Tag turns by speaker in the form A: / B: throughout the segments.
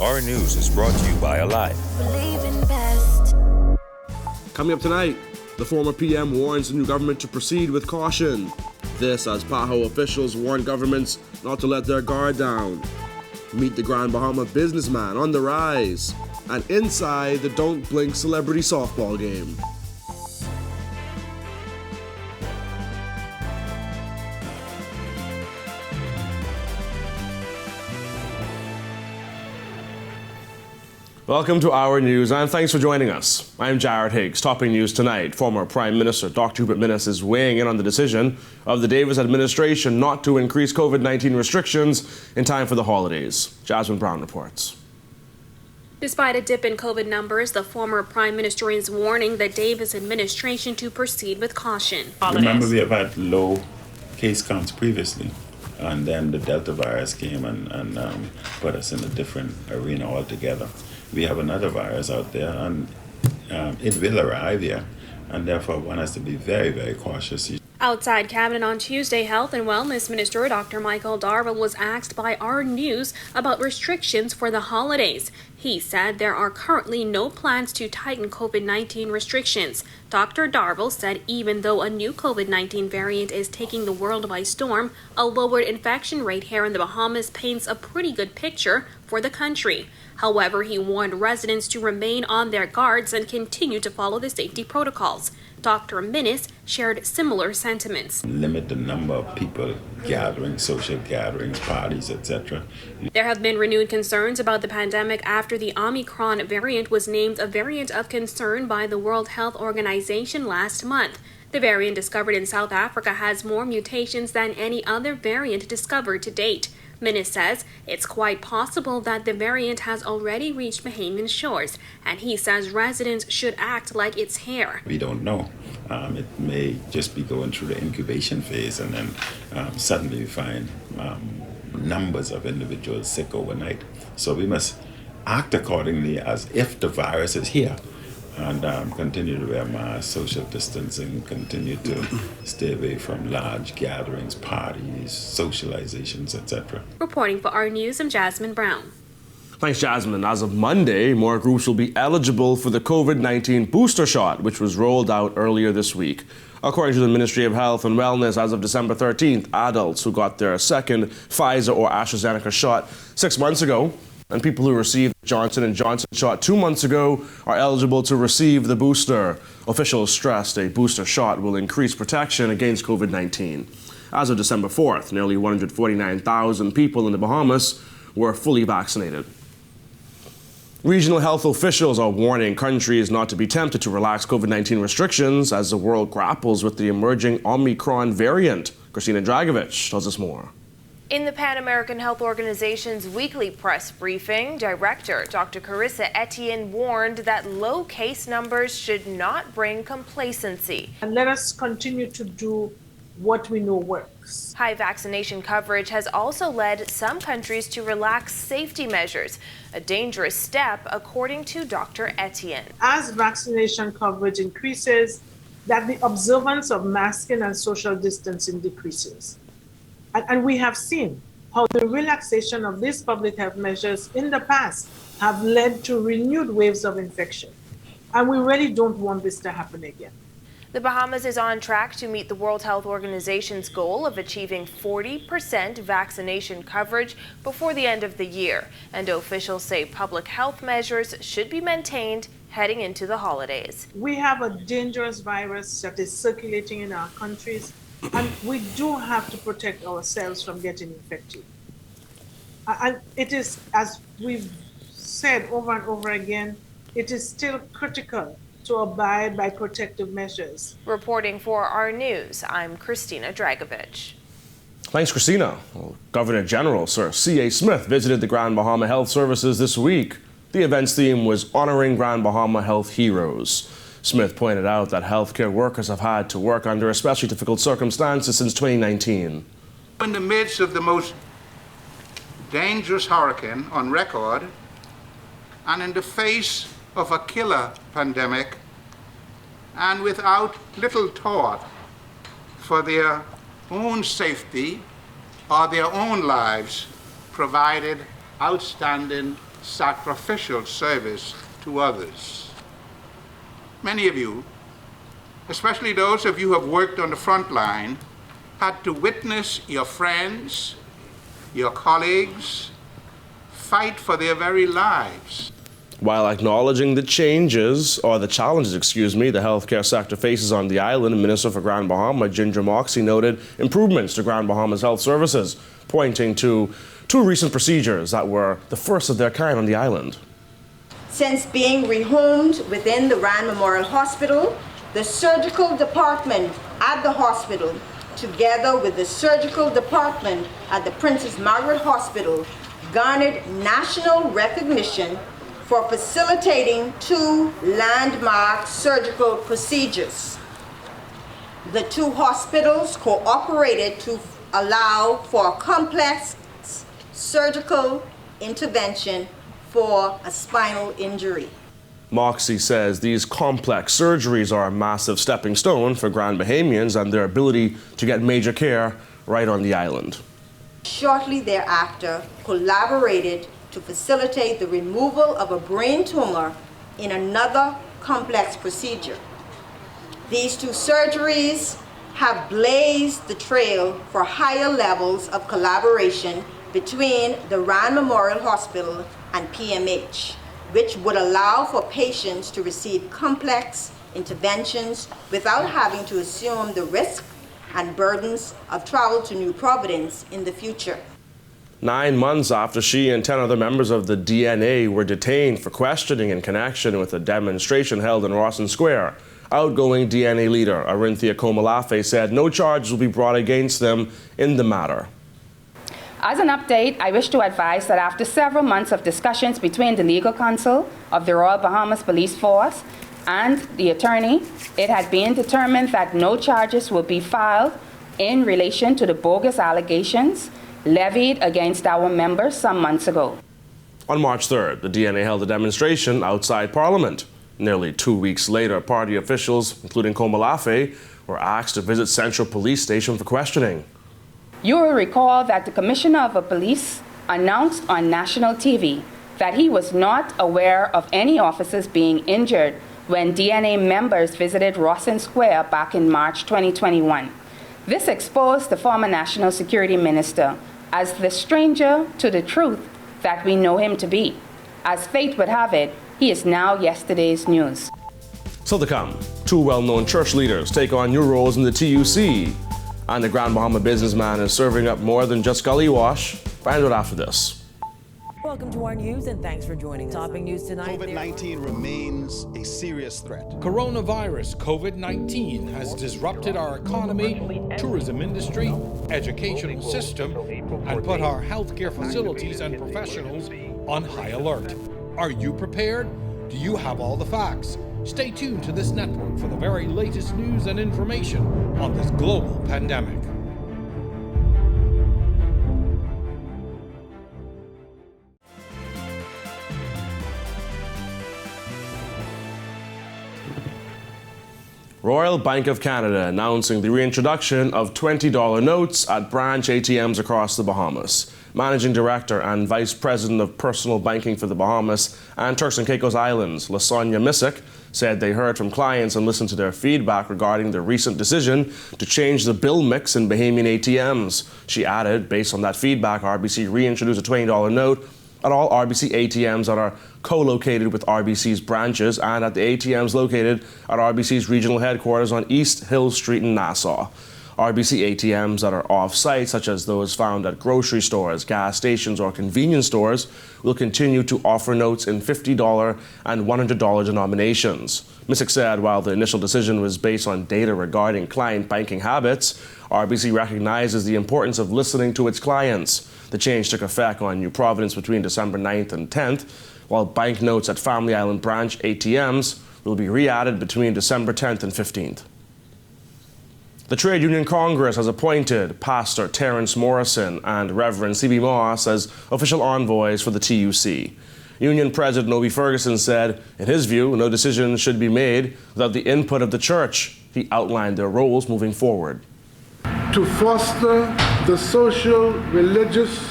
A: Our news is brought to you by Alive.
B: Coming up tonight, the former PM warns the new government to proceed with caution. This as Baha officials warn governments not to let their guard down. Meet the Grand Bahama businessman on the rise. And inside the Don't Blink celebrity softball game. Welcome to Our News, and thanks for joining us. I'm Jared Higgs. Topping news tonight, former Prime Minister Dr. Hubert Minnis is weighing in on the decision of the Davis administration not to increase COVID-19 restrictions in time for the holidays. Jasmine Brown reports.
C: Despite a dip in COVID numbers, the former Prime Minister is warning the Davis administration to proceed with caution.
D: Remember, we have had low case counts previously, and then the Delta virus came and put us in a different arena altogether. We have another virus out there, and it will arrive here, and therefore one has to be very, very cautious.
C: Outside Cabinet on Tuesday, Health and Wellness Minister Dr. Michael Darville was asked by Our News about restrictions for the holidays. He said there are currently no plans to tighten COVID-19 restrictions. Dr. Darville said even though a new COVID-19 variant is taking the world by storm, a lowered infection rate here in the Bahamas paints a pretty good picture for the country. However, he warned residents to remain on their guards and continue to follow the safety protocols. Dr. Minnis shared similar sentiments.
D: Limit the number of people gathering, social gatherings, parties, etc.
C: There have been renewed concerns about the pandemic after the Omicron variant was named a variant of concern by the World Health Organization last month. The variant discovered in South Africa has more mutations than any other variant discovered to date. Minnis says it's quite possible that the variant has already reached Bahamian shores, and he says residents should act like it's here.
D: We don't know. It may just be going through the incubation phase, and then suddenly we find numbers of individuals sick overnight. So we must act accordingly as if the virus is here. And continue to wear masks, social distancing, continue to stay away from large gatherings, parties, socializations, etc.
C: Reporting for Our News, I'm Jasmine Brown.
B: Thanks, Jasmine. As of Monday, more groups will be eligible for the COVID-19 booster shot, which was rolled out earlier this week. According to the Ministry of Health and Wellness, as of December 13th, adults who got their second Pfizer or AstraZeneca shot 6 months ago and people who received the Johnson & Johnson shot 2 months ago are eligible to receive the booster. Officials stressed a booster shot will increase protection against COVID-19. As of December 4th, nearly 149,000 people in the Bahamas were fully vaccinated. Regional health officials are warning countries not to be tempted to relax COVID-19 restrictions as the world grapples with the emerging Omicron variant. Christina Dragovich tells us more.
E: In the Pan American Health Organization's weekly press briefing, Director Dr. Carissa Etienne warned that low case numbers should not bring complacency.
F: And let us continue to do what we know works.
E: High vaccination coverage has also led some countries to relax safety measures, a dangerous step, according to Dr. Etienne.
F: As vaccination coverage increases, that the observance of masking and social distancing decreases. And we have seen how the relaxation of these public health measures in the past have led to renewed waves of infection. And we really don't want this to happen again.
E: The Bahamas is on track to meet the World Health Organization's goal of achieving 40% vaccination coverage before the end of the year. And officials say public health measures should be maintained heading into the holidays.
F: We have a dangerous virus that is circulating in our countries, and we do have to protect ourselves from getting infected. And it is, as we've said over and over again, it is still critical to abide by protective measures.
E: Reporting for Our News, I'm Christina Dragovich.
B: Thanks, Christina. Well, Governor General Sir C.A. Smith visited the Grand Bahama Health Services this week. The event's theme was honoring Grand Bahama health heroes. Smith pointed out that healthcare workers have had to work under especially difficult circumstances since 2019.
G: In the midst of the most dangerous hurricane on record, and in the face of a killer pandemic, and without little thought for their own safety or their own lives, provided outstanding sacrificial service to others. Many of you, especially those of you who have worked on the front line, had to witness your friends, your colleagues, fight for their very lives.
B: While acknowledging the challenges the healthcare sector faces on the island, Minister for Grand Bahama, Ginger Moxie, noted improvements to Grand Bahama's health services, pointing to two recent procedures that were the first of their kind on the island.
H: Since being rehomed within the Rand Memorial Hospital, the surgical department at the hospital, together with the surgical department at the Princess Margaret Hospital, garnered national recognition for facilitating two landmark surgical procedures. The two hospitals cooperated to allow for a complex surgical intervention for a spinal injury.
B: Moxie says these complex surgeries are a massive stepping stone for Grand Bahamians and their ability to get major care right on the island.
H: Shortly thereafter, collaborated to facilitate the removal of a brain tumor in another complex procedure. These two surgeries have blazed the trail for higher levels of collaboration between the Rand Memorial Hospital and PMH, which would allow for patients to receive complex interventions without having to assume the risk and burdens of travel to New Providence in the future.
B: 9 months after she and 10 other members of the DNA were detained for questioning in connection with a demonstration held in Rawson Square, outgoing DNA leader Arinthia Komalafe said no charges will be brought against them in the matter.
I: As an update, I wish to advise that after several months of discussions between the legal counsel of the Royal Bahamas Police Force and the attorney, it had been determined that no charges will be filed in relation to the bogus allegations levied against our members some months ago.
B: On March 3rd, the DNA held a demonstration outside Parliament. Nearly 2 weeks later, party officials, including Komalafe, were asked to visit Central Police Station for questioning.
I: You will recall that the Commissioner of Police announced on national TV that he was not aware of any officers being injured when DNA members visited Rawson Square back in March 2021. This exposed the former National Security Minister as the stranger to the truth that we know him to be. As fate would have it, he is now yesterday's news.
B: Still to come, two well-known church leaders take on new roles in the TUC. And the Grand Bahama businessman is serving up more than just gully wash. Find out after this.
J: Welcome to our news and thanks for joining us. Topping news tonight.
K: COVID-19 remains a serious threat.
L: Coronavirus COVID-19 has disrupted our economy, tourism industry, educational system, and put our healthcare facilities and professionals on high alert. Are you prepared? Do you have all the facts? Stay tuned to this network for the very latest news and information on this global pandemic.
B: Royal Bank of Canada announcing the reintroduction of $20 notes at branch ATMs across the Bahamas. Managing Director and Vice President of Personal Banking for the Bahamas and Turks and Caicos Islands, Lasonia Missick, said they heard from clients and listened to their feedback regarding the recent decision to change the bill mix in Bahamian ATMs. She added, based on that feedback, RBC reintroduced a $20 note at all RBC ATMs that are co-located with RBC's branches and at the ATMs located at RBC's regional headquarters on East Hill Street in Nassau. RBC ATMs that are off-site, such as those found at grocery stores, gas stations, or convenience stores, will continue to offer notes in $50 and $100 denominations. Missick said while the initial decision was based on data regarding client banking habits, RBC recognizes the importance of listening to its clients. The change took effect on New Providence between December 9th and 10th, while banknotes at Family Island branch ATMs will be re-added between December 10th and 15th. The Trade Union Congress has appointed Pastor Terrence Morrison and Reverend C.B. Moss as official envoys for the TUC. Union President Obi Ferguson said, in his view, no decision should be made without the input of the church. He outlined their roles moving forward.
M: To foster the social, religious,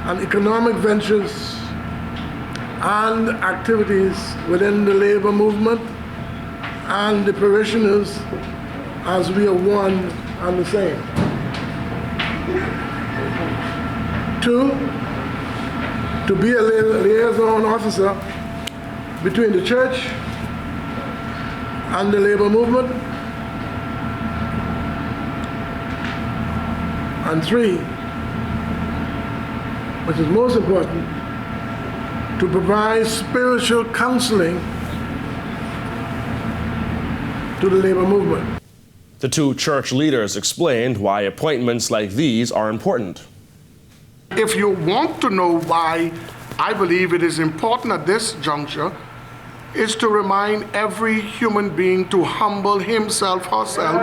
M: and economic ventures and activities within the labor movement and the parishioners as we are one and the same. 2, to be a liaison officer between the church and the labor movement. And 3, which is most important, to provide spiritual counseling to the labor movement.
B: The two church leaders explained why appointments like these are important.
M: If you want to know why I believe it is important at this juncture, is to remind every human being to humble himself, herself,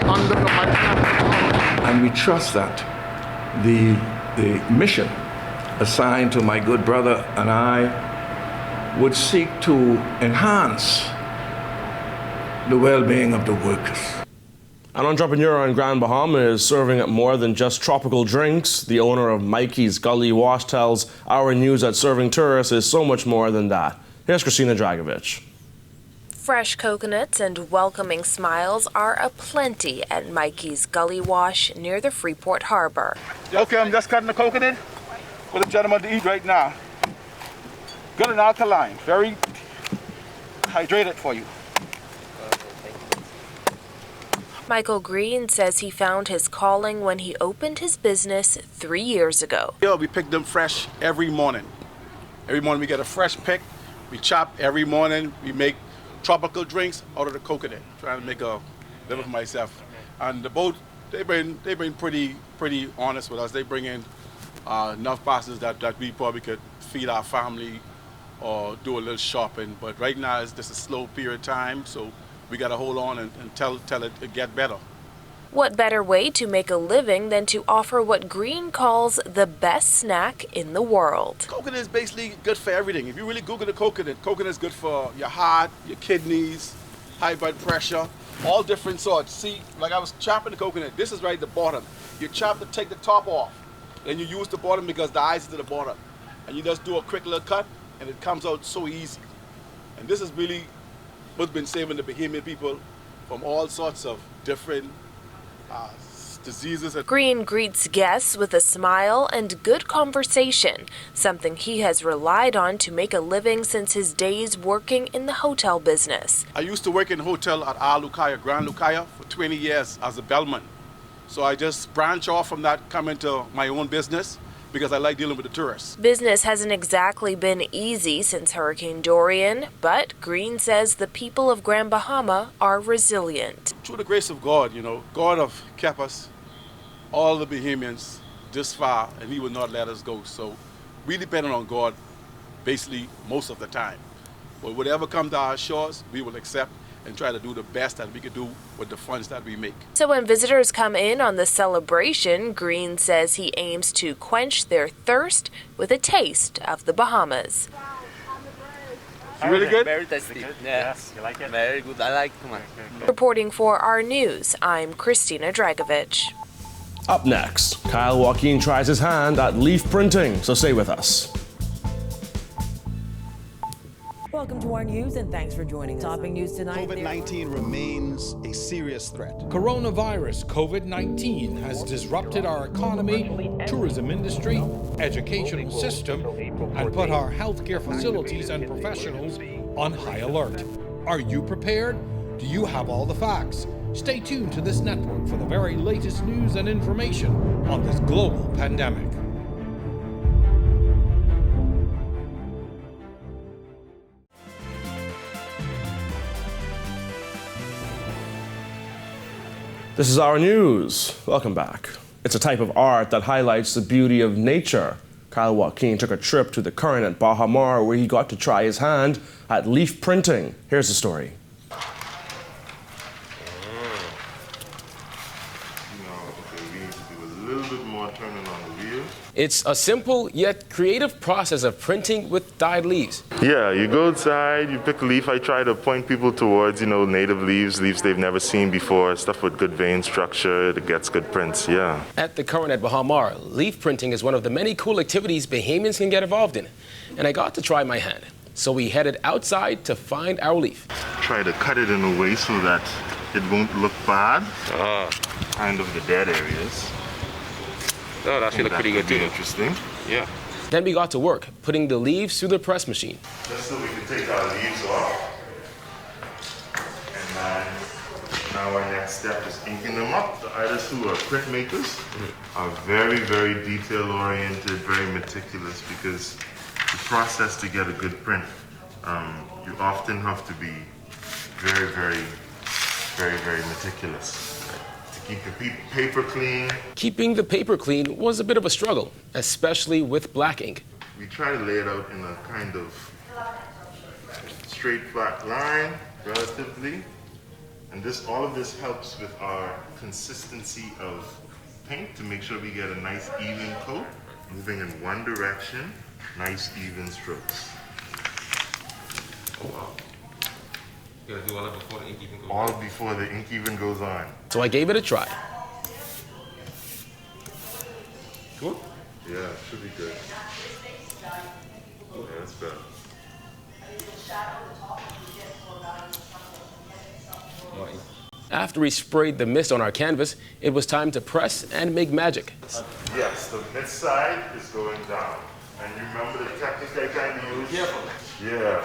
M: under the mighty hand of God.
N: And we trust that the mission assigned to my good brother and I would seek to enhance the well-being of the workers.
B: An entrepreneur in Grand Bahama is serving up more than just tropical drinks. The owner of Mikey's Gully Wash tells Our News that serving tourists is so much more than that. Here's Christina Dragovich.
E: Fresh coconuts and welcoming smiles are aplenty at Mikey's Gully Wash near the Freeport Harbor.
O: Okay, I'm just cutting the coconut for the gentleman to eat right now. Good and alkaline, very hydrated for you.
E: Michael Green says he found his calling when he opened his business 3 years ago.
O: Yeah, we pick them fresh every morning. Every morning we get a fresh pick. We chop every morning. We make tropical drinks out of the coconut. Trying to make a living for myself. And the boat, they been pretty honest with us. They bring in enough boxes that we probably could feed our family or do a little shopping. But right now it's just a slow period of time, so we got to hold on and tell it to get better.
E: What better way to make a living than to offer what Green calls the best snack in the world?
O: Coconut is basically good for everything. If you really Google the coconut is good for your heart, your kidneys, high blood pressure, all different sorts. See, like I was chopping the coconut, this is right at the bottom. You chop to take the top off. Then you use the bottom because the eyes is to the bottom. And you just do a quick little cut and it comes out so easy. And this is really what's been saving the Bahamian people from all sorts of different diseases.
E: Green greets guests with a smile and good conversation, something he has relied on to make a living since his days working in the hotel business.
O: I used to work in a hotel at Grand Lucaya for 20 years as a bellman. So I just branch off from that, come into my own business because I like dealing with the tourists.
E: Business hasn't exactly been easy since Hurricane Dorian, but Green says the people of Grand Bahama are resilient.
O: Through the grace of God, God have kept us, all the Bahamians, this far, and he will not let us go. So we depend on God basically most of the time. But whatever comes to our shores, we will accept and try to do the best that we can do with the funds that we make.
E: So when visitors come in on the celebration, Green says he aims to quench their thirst with a taste of the Bahamas.
O: It's really good?
P: Very tasty. Yes. You like it? Very good. I like it too much.
E: Reporting for Our News, I'm Christina Dragovich.
B: Up next, Kyle Joaquin tries his hand at leaf printing, so stay with us.
J: Welcome to our news and thanks for joining us. Topping news tonight.
K: COVID-19 remains a serious threat.
L: Coronavirus COVID-19 has disrupted our economy, tourism industry, educational system, and put our healthcare facilities and professionals on high alert. Are you prepared? Do you have all the facts? Stay tuned to this network for the very latest news and information on this global pandemic.
B: This is Our News. Welcome back. It's a type of art that highlights the beauty of nature. Kyle Joaquin took a trip to the current at Baha Mar where he got to try his hand at leaf printing. Here's the story.
Q: little bit more turning on the wheel.
R: It's a simple yet creative process of printing with dyed leaves.
Q: Yeah, you go outside, you pick a leaf. I try to point people towards, native leaves they've never seen before, stuff with good vein structure, that gets good prints, yeah.
R: At the Current at Baha Mar, leaf printing is one of the many cool activities Bahamians can get involved in. And I got to try my hand. So we headed outside to find our leaf.
Q: Try to cut it in a way so that it won't look bad. Kind of the dead areas.
R: Oh, that should look pretty good too.
Q: Interesting. Yeah.
R: Then we got to work, putting the leaves through the press machine.
Q: Just so we can take our leaves off. And then now our next step is inking them up. The artists who are printmakers are very, very detail oriented, very meticulous, because the process to get a good print, you often have to be very, very, very, very meticulous. Keep the paper clean.
R: Keeping the paper clean was a bit of a struggle, especially with black ink.
Q: We try to lay it out in a kind of straight, flat line, relatively. And all of this helps with our consistency of paint to make sure we get a nice even coat, moving in one direction, nice even strokes.
R: Oh, wow. You gotta do all that before the ink even goes on?
Q: All before the ink even goes on.
R: So I gave it a try.
Q: Cool? Yeah, it should be good. Yeah, that's better.
R: After we sprayed the mist on our canvas, it was time to press and make magic.
Q: Yes, the mid side is going down. And you remember the technique I kind of used?
R: Careful.
Q: Yeah.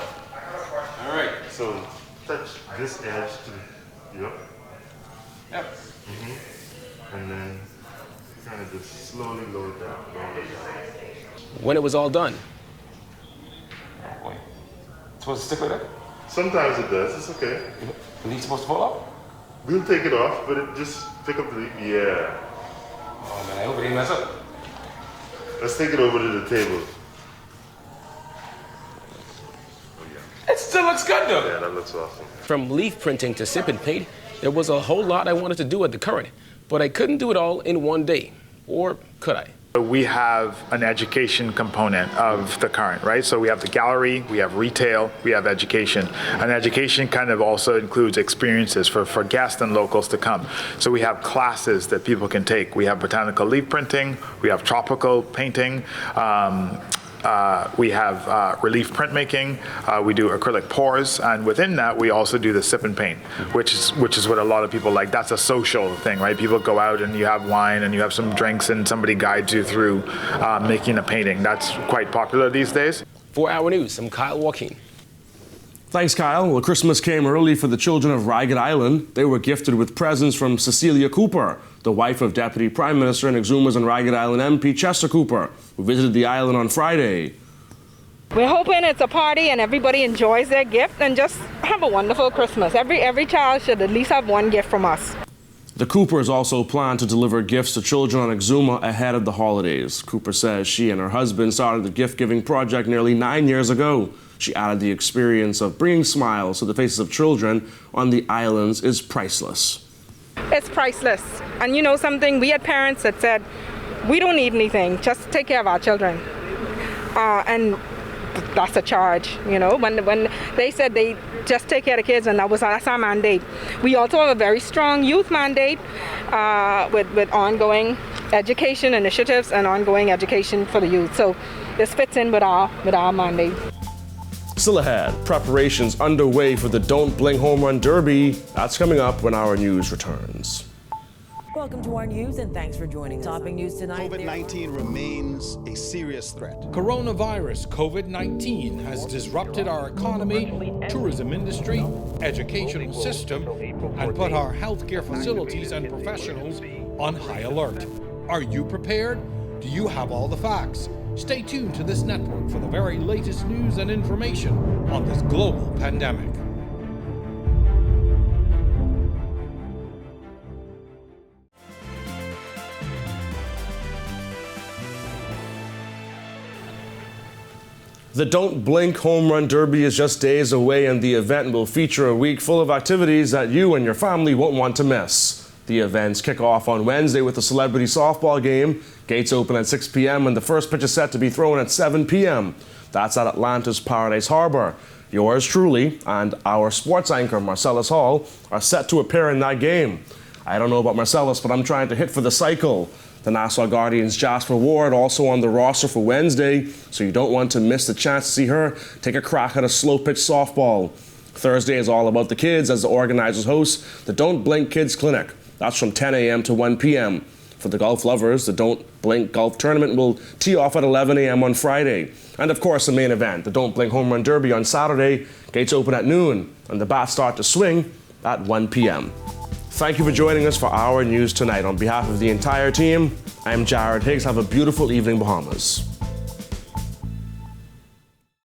R: All right.
Q: So touch this edge to the,
R: Yep.
Q: And then kind of just slowly lower down.
R: When it was all done. Oh boy. It's supposed to stick like that?
Q: Sometimes it does, it's okay.
R: The leaf's supposed to fall off?
Q: We'll take it off, but it just pick up the leaf. Yeah.
R: Oh man, I hope it didn't mess up.
Q: Let's take it over to the table.
R: It still looks good though.
Q: Yeah, that looks awesome.
R: From leaf printing to sip and paint, there was a whole lot I wanted to do at the Current, but I couldn't do it all in one day. Or could I?
S: We have an education component of the Current, right? So we have the gallery, we have retail, we have education. And education kind of also includes experiences for guests and locals to come. So we have classes that people can take. We have botanical leaf printing, we have tropical painting, we have relief printmaking, we do acrylic pours, and within that we also do the sip and paint, which is what a lot of people like. That's a social thing, right? People go out and you have wine and you have some drinks and somebody guides you through making a painting. That's quite popular these days.
R: For Our News, I'm Kyle Joaquin.
B: Thanks, Kyle. Well, Christmas came early for the children of Ragged Island. They were gifted with presents from Cecilia Cooper, the wife of Deputy Prime Minister and Exuma's and Ragged Island MP Chester Cooper, who visited the island on Friday.
T: We're hoping it's a party and everybody enjoys their gift and just have a wonderful Christmas. Every child should at least have one gift from us.
B: The Coopers also plan to deliver gifts to children on Exuma ahead of the holidays. Cooper says she and her husband started the gift-giving project nearly 9 years ago. She added the experience of bringing smiles to the faces of children on the islands is priceless.
T: It's priceless. And you know something, we had parents that said, we don't need anything, just take care of our children. And that's a charge, you know. When they said they just take care of the kids, and that's our mandate. We also have a very strong youth mandate with ongoing education initiatives and ongoing education for the youth. So this fits in with our mandate.
B: Still ahead, preparations underway for the Don't Blink Home Run Derby. That's coming up when Our News returns.
J: Welcome to our news and thanks for joining. Topping news tonight.
K: COVID-19 remains a serious threat.
L: Coronavirus COVID-19 has disrupted our economy, tourism industry, educational system, and put our healthcare facilities and professionals on high alert. Are you prepared? Do you have all the facts? Stay tuned to this network for the very latest news and information on this global pandemic.
B: The Don't Blink Home Run Derby is just days away, and the event will feature a week full of activities that you and your family won't want to miss. The events kick off on Wednesday with the celebrity softball game. Gates open at 6 p.m. and the first pitch is set to be thrown at 7 p.m. That's at Atlanta's Paradise Harbor. Yours truly and our sports anchor, Marcellus Hall, are set to appear in that game. I don't know about Marcellus, but I'm trying to hit for the cycle. The Nassau Guardians' Jasper Ward also on the roster for Wednesday, so you don't want to miss the chance to see her take a crack at a slow-pitch softball. Thursday is all about the kids as the organizers host the Don't Blink Kids Clinic. That's from 10 a.m. to 1 p.m. For the golf lovers, the Don't Blink Golf Tournament will tee off at 11 a.m. on Friday. And of course, the main event, the Don't Blink Home Run Derby on Saturday. Gates open at noon, and the bats start to swing at 1 p.m. Thank you for joining us for our news tonight. On behalf of the entire team, I'm Jared Higgs. Have a beautiful evening, Bahamas.